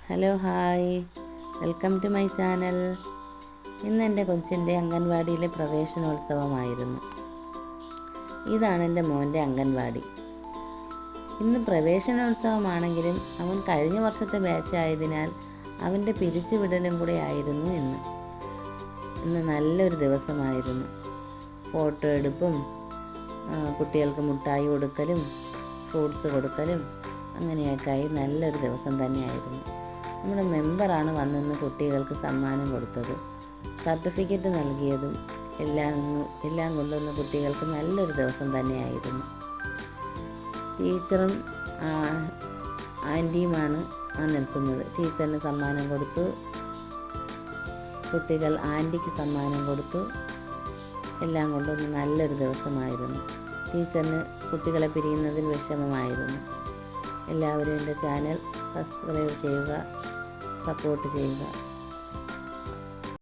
Hello hi, welcome to my channel. ഇന്ന് എൻ്റെ കൊച്ചിൻ്റെ അംഗൻവാടിയിലെ പ്രവേശനോത്സവമായിരുന്നു. ഇതാണ് എൻ്റെ മോൻ്റെ അംഗൻവാടി. ഇന്ന് പ്രവേശനോത്സവമാണെങ്കിലും അവൻ കഴിഞ്ഞ വർഷത്തെ ബാച്ച് ആയതിനാൽ അവൻ്റെ പിരിച്ചുവിടലും കൂടെ ആയിരുന്നു ഇന്ന് നല്ലൊരു ദിവസമായിരുന്നു. ഫോട്ടോ എടുപ്പും കുട്ടികൾക്ക് മുട്ടായി കൊടുക്കലും ഫ്രൂട്ട്സ് കൊടുക്കലും അങ്ങനെയൊക്കെ ആയി നല്ലൊരു ദിവസം തന്നെയായിരുന്നു. നമ്മുടെ മെമ്പറാണ് വന്നിന്ന് കുട്ടികൾക്ക് സമ്മാനം കൊടുത്തത്, സർട്ടിഫിക്കറ്റ് നൽകിയതും എല്ലാം കൊണ്ടുവന്ന് കുട്ടികൾക്ക് നല്ലൊരു ദിവസം തന്നെയായിരുന്നു. ടീച്ചറും ആൻറ്റിയുമാണ് നിൽക്കുന്നത്. ടീച്ചറിന് സമ്മാനം കൊടുത്തു, കുട്ടികൾ ആൻറ്റിക്ക് സമ്മാനം കൊടുത്തു. എല്ലാം കൊണ്ടൊന്ന് നല്ലൊരു ദിവസമായിരുന്നു. ടീച്ചറിന് കുട്ടികളെ പിരിയുന്നതിൽ വിഷമമായിരുന്നു. എല്ലാവരും എൻ്റെ ചാനൽ സബ്സ്ക്രൈബ് ചെയ്യുക, സപ്പോർട്ട് ചെയ്യുക.